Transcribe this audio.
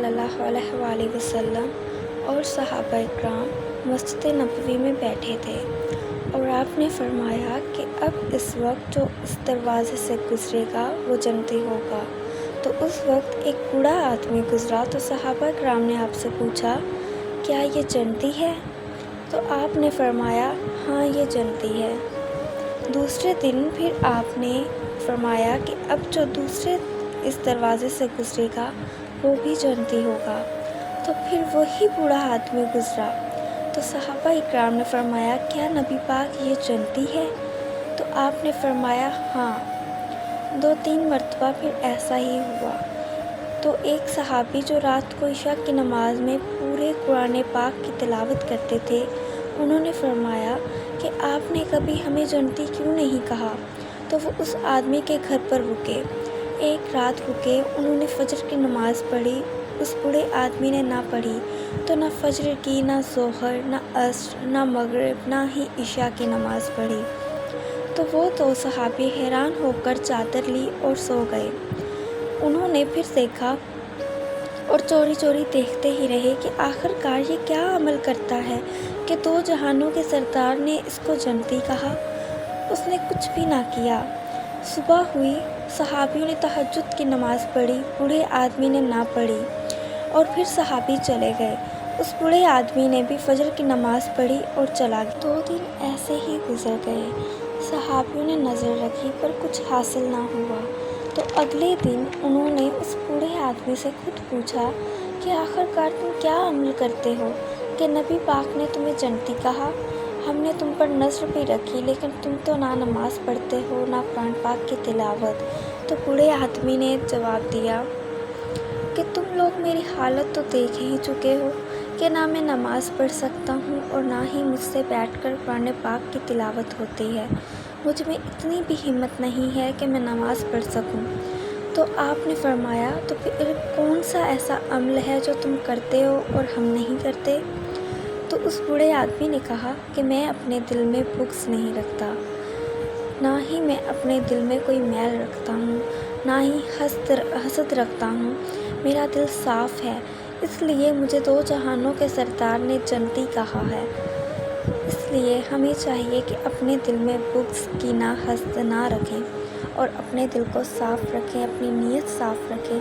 صلی اللہ علیہ وآلہ وسلم اور صحابہ اکرام مسجد نبوی میں بیٹھے تھے اور آپ نے فرمایا کہ اب اس وقت جو اس دروازے سے گزرے گا وہ جنتی ہوگا۔ تو اس وقت ایک بوڑھا آدمی گزرا تو صحابہ اکرام نے آپ سے پوچھا کیا یہ جنتی ہے؟ تو آپ نے فرمایا ہاں یہ جنتی ہے۔ دوسرے دن پھر آپ نے فرمایا کہ اب جو دوسرے اس دروازے سے گزرے گا وہ بھی جنتی ہوگا۔ تو پھر وہی بوڑھا آدمی گزرا تو صحابہ اکرام نے فرمایا کیا نبی پاک یہ جنتی ہے؟ تو آپ نے فرمایا ہاں۔ 2-3 مرتبہ پھر ایسا ہی ہوا تو ایک صحابی جو رات کو عشاء کی نماز میں پورے قرآن پاک کی تلاوت کرتے تھے انہوں نے فرمایا کہ آپ نے کبھی ہمیں جنتی کیوں نہیں کہا؟ تو وہ اس آدمی کے گھر پر رکے، ایک رات رکے، انہوں نے فجر کی نماز پڑھی، اس بوڑھے آدمی نے نہ پڑھی تو نہ فجر کی، نہ ظہر، نہ عصر، نہ مغرب، نہ ہی عشاء کی نماز پڑھی۔ تو وہ 2 صحابی حیران ہو کر چادر لی اور سو گئے۔ انہوں نے پھر دیکھا اور چوری چوری دیکھتے ہی رہے کہ آخر کار یہ کیا عمل کرتا ہے کہ 2 جہانوں کے سردار نے اس کو جنتی کہا۔ اس نے کچھ بھی نہ کیا۔ صبح ہوئی، صحابیوں نے تہجد کی نماز پڑھی، بوڑھے آدمی نے نہ پڑھی اور پھر صحابی چلے گئے۔ اس بوڑھے آدمی نے بھی فجر کی نماز پڑھی اور چلا گیا۔ 2 دن ایسے ہی گزر گئے، صحابیوں نے نظر رکھی پر کچھ حاصل نہ ہوا۔ تو اگلے دن انہوں نے اس بوڑھے آدمی سے خود پوچھا کہ آخر کار تم کیا عمل کرتے ہو کہ نبی پاک نے تمہیں جنتی کہا؟ ہم نے تم پر نظر بھی رکھی لیکن تم تو نہ نماز پڑھتے ہو نہ قرآن پاک کی تلاوت۔ تو بوڑھے آدمی نے جواب دیا کہ تم لوگ میری حالت تو دیکھ ہی چکے ہو کہ نہ میں نماز پڑھ سکتا ہوں اور نہ ہی مجھ سے بیٹھ کر قرآن پاک کی تلاوت ہوتی ہے۔ مجھ میں اتنی بھی ہمت نہیں ہے کہ میں نماز پڑھ سکوں۔ تو آپ نے فرمایا تو پھر کون سا ایسا عمل ہے جو تم کرتے ہو اور ہم نہیں کرتے؟ تو اس بوڑھے آدمی نے کہا کہ میں اپنے دل میں بغض نہیں رکھتا، نہ ہی میں اپنے دل میں کوئی میل رکھتا ہوں، نہ ہی حسد رکھتا ہوں، میرا دل صاف ہے، اس لیے مجھے 2 جہانوں کے سردار نے جنتی کہا ہے۔ اس لیے ہمیں چاہیے کہ اپنے دل میں بغض، کینہ، حسد نہ رکھیں اور اپنے دل کو صاف رکھیں، اپنی نیت صاف رکھیں